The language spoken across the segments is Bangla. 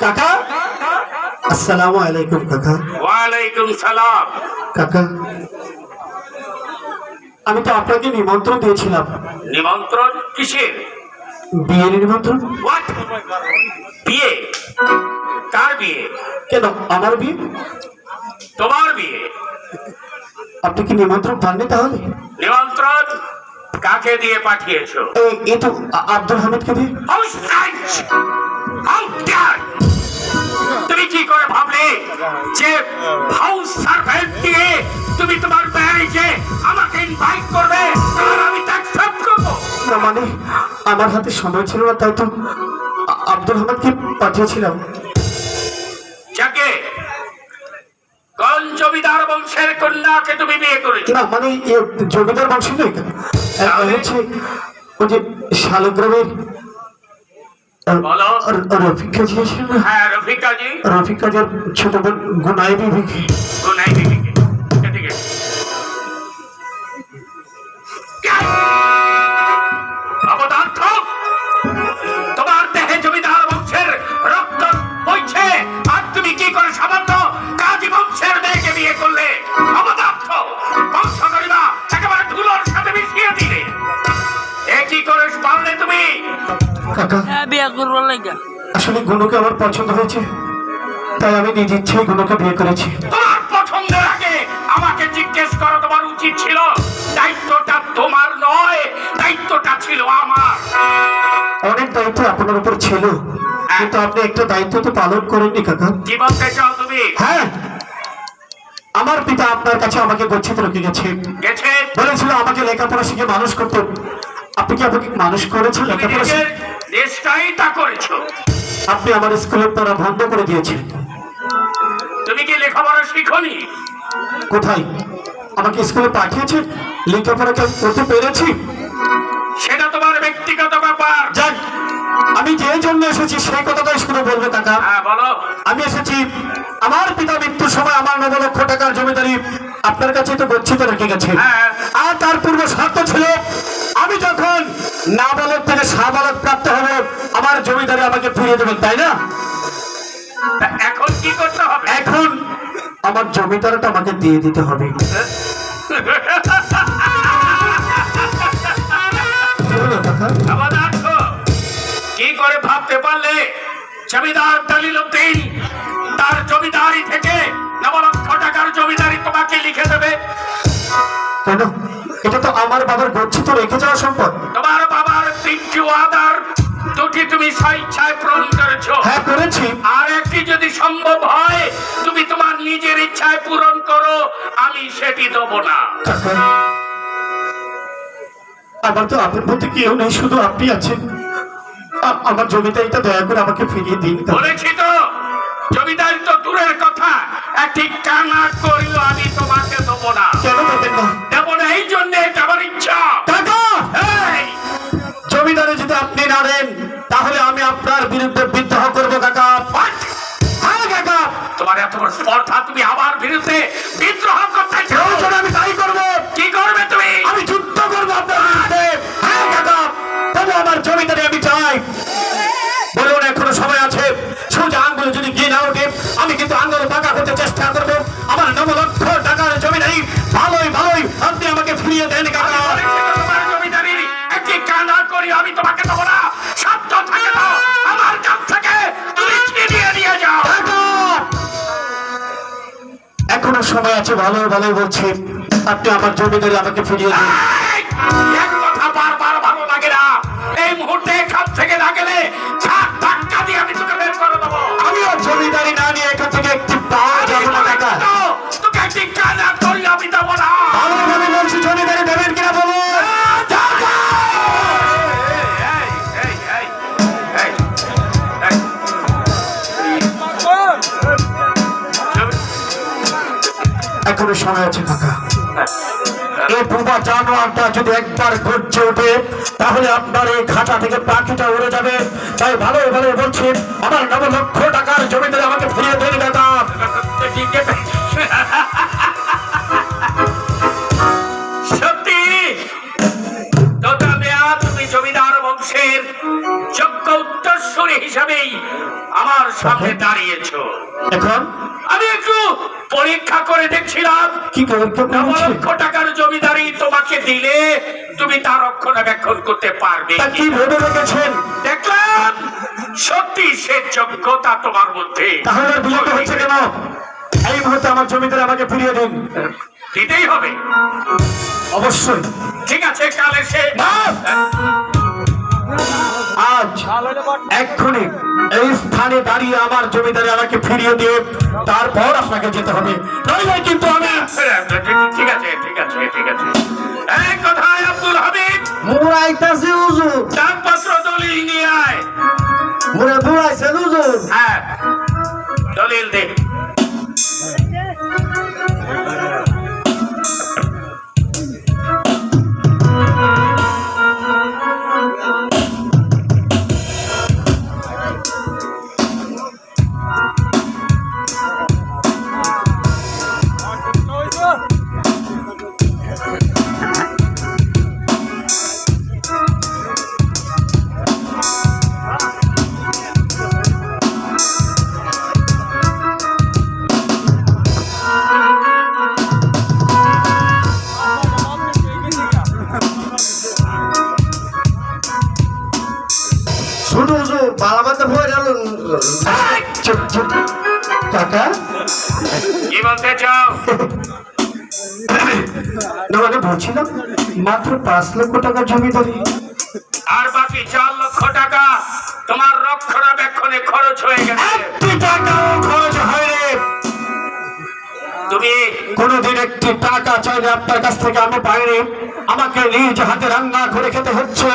কাকা আসসালামু আলাইকুম কাকা। ওয়ালাইকুম সালাম। কাকা আমি তো আপনাকে নিমন্ত্রণ দিয়েছিলাম। নিমন্ত্রণ কিসের? বিয়ের নিমন্ত্রণ। হোয়াট? বিয়ে? কার বিয়ে? কেন আমার বিয়ে? তোমার বিয়ে? আপনি কি নিমন্ত্রণ পাননি তাহলে? নিমন্ত্রণ কাকে দিয়ে পাঠিয়েছো? এই তো আব্দুল হামিদকে দিয়ে। তুমি কি করে ভাবলে যে হাউস সার্ভেন্ট দিয়ে তুমি তোমার ম্যারেজে আমাকে ইনভাইট করবে আর আমি তা অ্যাকসেপ্ট করব? না মানে আমার হাতে সময় ছিল না, তাই তো আব্দুল হামিদকে পাঠিয়েছিলাম। যাকে কোন জমিদার বংশের কন্যাকে তুমি বিয়ে করেছো? না মানে জমিদার বংশ নয়, হচ্ছে ওই যে শালগ্রামের রফিক কাজী আছে না? হ্যাঁ, রফিক কাজী। রফিক কাজীর ছোট বোন গুনাই বিবিকে। গুনাই বিবিকে? ঠিক আছে। অবদার্থ, তোমার দেহে জমিদার বংশের রক্ত বইছে আর তুমি কি করে সামান্য কাজী বংশের মেয়েকে বিয়ে করলে? অবদার্থ, বংশ গরিমা একেবারে ধুলোর সাথে মিশিয়ে দিলে। এ কি করে পারলে তুমি? কাকা বিয়ে করবো লাগে আসলে গুনুকে আমার পছন্দ হয়েছে, তাই আমি নিজ ইচ্ছেই গুনুকে বিয়ে করেছি। তোমার পছন্দের আগে আমাকে জিজ্ঞাসা জিজ্ঞেস করা তোমার উচিত ছিল। দায়িত্বটা তোমার নয়, দায়িত্বটা ছিল আমার। অনেক দায়িত্ব আপনার উপর ছিল, কিন্তু আপনি একটা দায়িত্ব তো পালন করেননি কাকা। কি বলতে চাও তুমি? হ্যাঁ, আমার পিতা আপনার কাছে আমাকে গচ্ছিত রেখে গেছে, গেছে? বলেছিল আমাকে লেখাপড়া শিখে মানুষ করতে। আপনি কি আমাকে মানুষ করেছেন তুমি লেখাপড়া নিজের শিখে? দেশটাই তা করেছো। আপনি আমার স্কুলের তারা বন্ধ করে দিয়েছেন। তুমি কি লেখাপড়া শিখোনি? কোথায়? আমাকে স্কুলে পাঠিয়েছে, লেখাপড়া কি আমি করতে পেরেছি? সেটা তোমার ব্যক্তিগত ব্যাপার। যাক, আমি যে জন্য এসেছি সেই কথাটাই শুনে বলবো কাকা। হ্যাঁ বলো। আমি এসেছি, আমার পিতা মৃত্যুর সময় আমার 9 লক্ষ টাকার জমিদারি আপনার কাছে তো গচ্ছিত রেখে গেছে। হ্যাঁ। আর তার পূর্ব শর্ত ছিল, আমি যখন নাবালক থেকে সাবালক প্রাপ্ত হব আমার জমিদারি আমাকে ফিরিয়ে দেবেন, তাই না? তা এখন কি করতে হবে? এখন আমার জমিদারিটা আমাকে দিয়ে দিতে হবে। বলো কাকা। অবদার্থ কি করে ভাবতে পারলে জমিদার দলিলউদ্দিন তার জমিদারি থেকে 9 লক্ষ টাকার জমিদারি তোমাকে লিখে দেবে? কেন? এটা তো আমার বাবার গচ্ছিত রেখে যাওয়া সম্পদ। তোমার বাবার 3টি ওয়াদার 2টি তুমি স্বেচ্ছায় পূরণ করেছো। হ্যাঁ, করেছি। আর একটি যদি সম্ভব হয় তুমি তোমার নিজের ইচ্ছায় পূরণ করো, আমি সেটি দেবো না। কাকা, আমার তো আপনার মধ্যে কেউ নেই, শুধু আপনি আছেন। আমার জমিদারিটা দয়া করে আমাকে ফিরিয়ে দিন কাকা। বলেছি তো, জমিদারি তো দূরের কথা, একটি কানা করিও আমি তোমাকে দেবো না। কেন দেবেন না? দেবো না এই জন্য, এটা আমার ইচ্ছা। কাকা, এই, জমিদারি যদি আপনি না দেন তাহলে আমি আপনার বিরুদ্ধে বিদ্রোহ করবো কাকা। what? হ্যাঁ কাকা, তোমার এত বড় স্পর্ধা, তুমি আমার বিরুদ্ধে বিদ্রোহ করতে চাও? প্রয়োজন আমি তাই করবো। কি করবে তুমি? আমি যুদ্ধ করবো আপনার বিরুদ্ধে। হ্যাঁ কাকা, তবু আমার জমিদারি আমি চাই। বলুন, এখনো সময় আছে। সোজা আঙ্গুলে যদি গিয়ে না ওঠে, আমি কিন্তু আঙ্গুল বাঁকা করতে চেষ্টা করবো। আমার 9 লক্ষ টাকার জমিদারি ভালোই ভালোই আপনি আমাকে ফিরিয়ে দেন কাকা। আমি বলেছি তো, তোমার জমিদারির একটি কানা করি আমি তোমাকে দেবো না। সাধ্য থাকে তো আমার কাছ থেকে তুমি ছিনিয়ে নিয়ে যাও। কাকা, এখনো সময় আছে, ভালো ভালোই বলছি। আপনি আমার জমিদারি আমাকে ফিরিয়ে দিন। এই, এক কথা বারবার ভালো লাগে না। এই মুহূর্তে এখান থেকে না গেলে ছাদ ধাক্কা দিয়ে আমি তোকে বের করে দেবো। আমিও জমিদারি না নিয়ে এখান থেকে একটি পাও যাবো না কাকা। তোকে একটি কানা করি আমি দেবো না। ভালো ভাবে বলছি, জমিদারি দেবেন কিনা বলুন। এখনো সময় আছে কাকা। এই বুবা জানোয়ারটা যদি একবার গর্জে ওঠে তাহলে আপনার এই খাঁচা থেকে পাখিটা উড়ে যাবে। তাই ভালো ভালো বলছি, আমার 9 লক্ষ টাকার জমিদারি আমাকে ফিরিয়ে দেন কাকা। সত্যি তোতা মেয়া, তুমি জমিদার বংশের যোগ্য উত্তরসূরি হিসাবেই আমার সামনে দাঁড়িয়েছো। এখন আমি একটু পরীক্ষা করে দেখছিলাম কি পরীক্ষা 9 করছেন? লক্ষ টাকার জমিদারি তোমাকে দিলে তুমি তার রক্ষণাবেক্ষণ করতে পারবে। তা কি ভেবে রেখেছেন? দেখলাম সত্যি সে যোগ্যতা তোমার মধ্যে। তাহলে আর বিলম্ব হচ্ছে কেন? এই মুহূর্তে আমার জমিদারি আমাকে ফিরিয়ে দিন। দিতেই হবে। অবশ্যই। ঠিক আছে, কাল এসে আজ এক্ষুনি এই স্থানে দাঁড়িয়ে আমার জমিদারি আমাকে ফিরিয়ে দিয়ে তারপর আপনাকে যেতে হবে, নইলে কিন্তু আমি। ঠিক আছে ঠিক আছে ঠিক আছে। এক কথায় আব্দুল হামিদ, মোরা আইতাছি হুজুর, দানপত্র দলিল নিয়ে আয়। মোরা দৌড়াইছে হুজুর। হ্যাঁ, দলিল দে। তোমাকে বলছিলাম মাত্র 5 লক্ষ টাকা জমিদারি। আর বাকি 4 লক্ষ টাকা তোমার রক্ষণাবেক্ষণে খরচ হয়ে গেছে। একটি টাকাও খরচ হয়নি। তুমি কোনদিন একটি টাকা চাইলে আপনার কাছ থেকে আমি পাইনি। আমাকে নিজ হাতে রান্না করে খেতে হচ্ছে।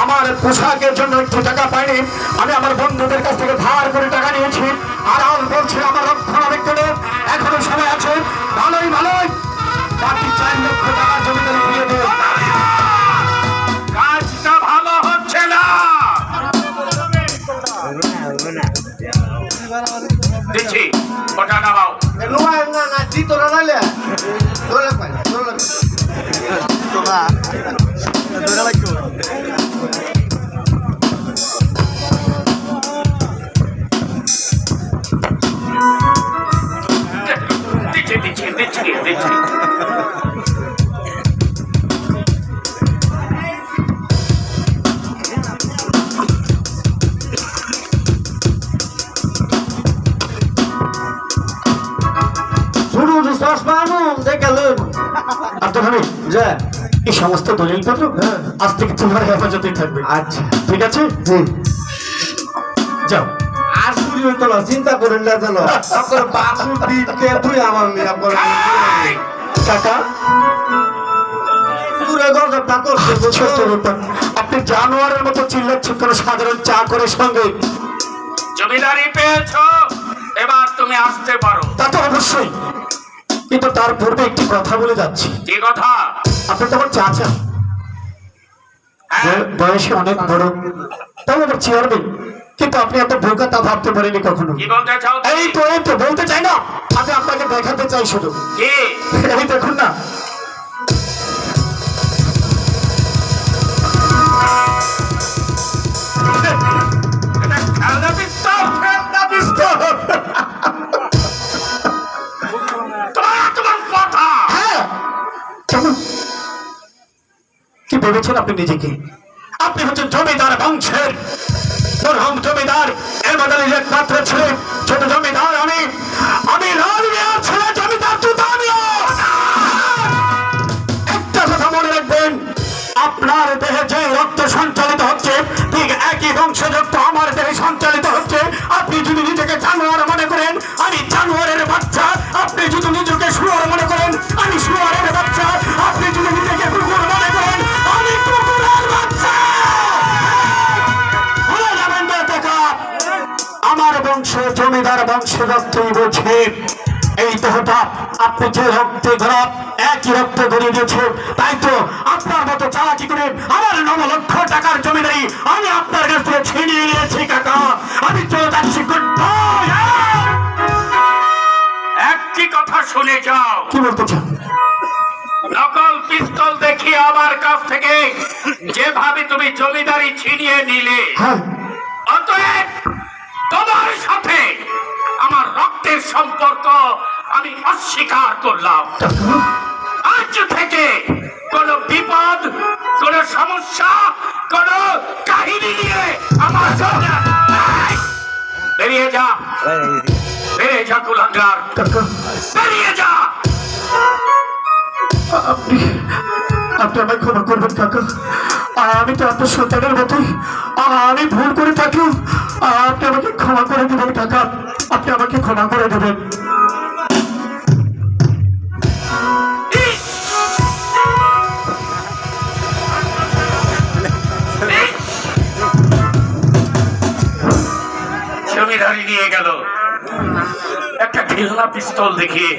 আমার পোশাকের জন্য একটু টাকা পাইনি। আমি আমার বন্ধুদের কাছ থেকে ধার করে টাকা নিয়েছি। আর আল বলছে আমার রক্ষণাবেক্ষণে এখনো সময় আছে। ভালোই ভালোই বাকি 4 লক্ষ টাকা জমিদারি দিয়ে দেব। কাজটা ভালো হচ্ছে না। দিচ্ছি, ওটা নামাও। Lumayan na, dito na nala. Dola pa, dola. Dola. Dola lang ko. দিচ্ছি। Suruh di sos panu, dekalun. Abdul Hamid, যে এই সমস্ত দলিলপত্র আজ থেকে তোমার হেফাজতেই থাকবে। আচ্ছা ঠিক আছে, জি যাও। আর চুরি হইতো না, চিন্তা করেন না যেন আপনার বাসু দিতে তুই আমার মেয়ে আপনার টাকা পুরো গজবটা করছে ছোট্ট ব্যাপার। আপনি জানোয়ারের মতো চিল্লাচ্ছেন কোনো সাধারণ চা করে সঙ্গে। জমিদারি পেয়েছো, এবার তুমি আসতে পারো। তা তো অবশ্যই, কিন্তু তার পূর্বে একটি কথা বলে যাচ্ছি। কি কথা? আপনি তো আমার চাচা, হ্যাঁ, বয়সে অনেক বড়, তাও আবার চেয়ারম্যান, কিন্তু আপনি এত বোকা তা ভাবতে পারেনি কখনো। কি বলতে চাও তুমি? এই তো বলতে চাই না, আমি আপনাকে দেখাতে চাই শুধু। কি? এই দেখুন না, এটা খেলনা পিস্তল। তোমার কথা। হ্যাঁ, কেমন? কি ভেবেছেন আপনি নিজেকে? আপনি হচ্ছেন জমিদার বংশের প্রথম জমিদার, এরমাদ আলীর একমাত্র ছেলে, ছোট জমিদার আমি লাল মিয়ার ছেলে জমিদার তুতামিয়া। একটা কথা মনে রাখবেন, আপনার দেহে যে রক্ত সঞ্চালিত হচ্ছে ঠিক একই বংশযুক্ত আমার দেহে সঞ্চালিত হচ্ছে। আপনি যদি নিজেকে জানোয়ার মনে করেন, আমি জানোয়ারের বাচ্চা। আপনি যদি নিজেকে শুয়োর মনে করেন, আমি শুয়োরের বাচ্চা। আপনি যদি নিজেকে কুকুর মনে করেন, আমি কুকুরের বাচ্চা। ভুলে যাবেন না টাকা, আমার বংশ জমিদার বংশের রক্তই বোঝে। এই দেহটা আপনি যে রক্তে ঘোরা একই রক্তে গড়িয়ে দিয়েছে, তাই তো আপনার মতো চালাকি করে আমার 9 লক্ষ টাকার জমিদারি আমি আপনার কাছ থেকে ছিনিয়ে নিয়েছি। কাকা, আমি চলে যাচ্ছি। একটি কথা শুনে যাও। কি বলতে চান? নকল পিস্তল দেখিয়ে আমার কাছ থেকে যেভাবে তুমি জমিদারি ছিনিয়ে নিলে, হ্যাঁ, অতএব তোমার সাথে আমার রক্তের সম্পর্ক আমি অস্বীকার করলাম। আজ থেকে কোন বিপদ, কোন সমস্যা, কোন কাহিনী নিয়ে আমার সামনে বেরিয়ে যা, বেরিয়ে যা কুলাঙ্গার, কাকা, বেরিয়ে যা। আপনি আমায় ক্ষমা করবেন কাকা। আমি তো আপনার সন্তানের মতোই, আমি ভুল করে থাকি। আপনি আমাকে ক্ষমা করে দেবেন কাকা, আপনি আমাকে ক্ষমা করে দেবেন। জমিদারি নিয়ে গেল একটা খেলনা পিস্তল দেখিয়ে।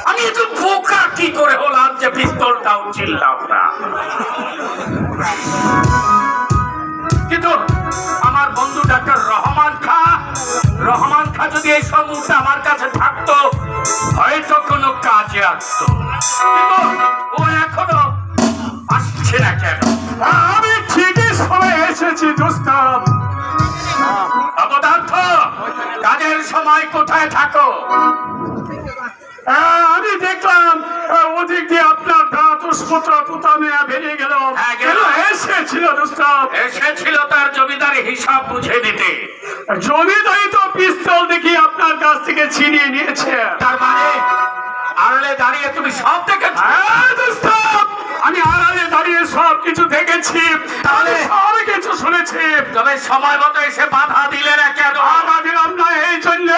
আমি একটু বোকা কি করে হলাম যে পিস্তলটাও চিনলাম না। কিন্তু আমার বন্ধু ডাক্তার রহমান খা যদি এই সব মুহূর্তে আমার কাছে থাকতো, হয়তো কোনো কাজে আসতো। কিন্তু ও এখনো আসছে না কেন? আমি ঠিকই সময় এসেছি দোস্ত। অবদার্থ, কাজের সময় কোথায় থাকো? আমি দেখলাম ওদিক দিয়ে আপনার ভ্রাতুষ্পুত্র তুতামিয়া বেরিয়ে গেল। হ্যাঁ, গেল। এসেছিল দোস্ত, এসেছিল তার জমিদারি হিসাব বুঝে দিতে। জমিদারি তো পিস্তল দেখি আপনার কাছ থেকে ছিনিয়ে নিয়েছে। তার মানে আড়ালে দাঁড়িয়ে তুমি সব দেখেছো? হ্যাঁ, তবে সময় মতো এসে বাধা দিলে না কেন? বাধা দিলাম না এই জন্য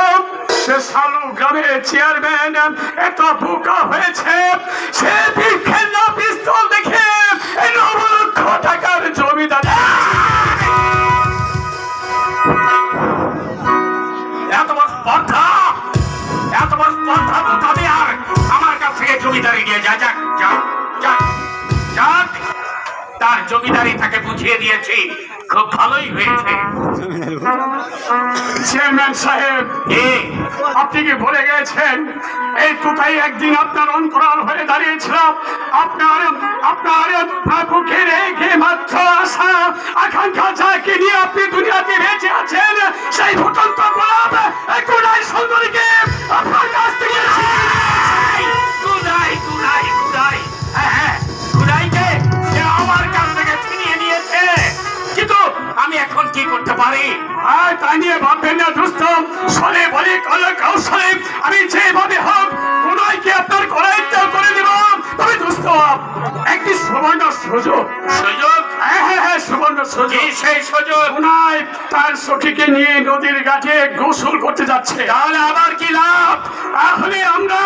সে সালু গ্রামের চেয়ারম্যান এত বোকা হয়েছে, সে বিখ্যাত পিস্তল দেখে 9 লক্ষ টাকার জমিদার। এত বড় স্পর্ধা, এত বড় স্পর্ধা তো তবে আর আমার কাছ থেকে জমিদারি নিয়ে যা, যাক যাক যাক যাক। তার জমিদারি তাকে বুঝিয়ে দিয়েছি, খুব ভালোই হয়েছে। চেয়ারম্যান সাহেব, আপনি কি ভুলে গেছেন এই তোতাই একদিন আপনার অন্তরাল হয়ে দাঁড়িয়েছিলাম? আপনার বুকে রেখে মাত্র আশা আকাঙ্ক্ষা যাকে নিয়ে আপনি দুনিয়াতে বেঁচে আছেন, সেই ফুটন্ত গোলাপ কোনাই সুন্দরীকে আপনার কাছ থেকে কুদাই কুদাই কুদাই, হ্যাঁ কুদাইকে সে আমার কাছ থেকে ছিনিয়ে নিয়েছে, কিন্তু আমি এখন কি করতে পারি? আর তাই নিয়ে ভাববেন না দোস্ত, সলে বলে কলে কৌশলে আমি যেভাবে হোক কোনাইকে আপনার করায়ত্ত করে দেব। তবে দোস্ত, একটি সুবর্ণ সুযোগ। সুযোগ? হ্যাঁ, সুবর্ণ কি সুযোগ। সেই সুযোগ? কোনাই তার সখীকে নিয়ে নদীর ঘাটে গোসল করতে যাচ্ছে। তাহলে আবার কি লাভ? তাহলে আমরা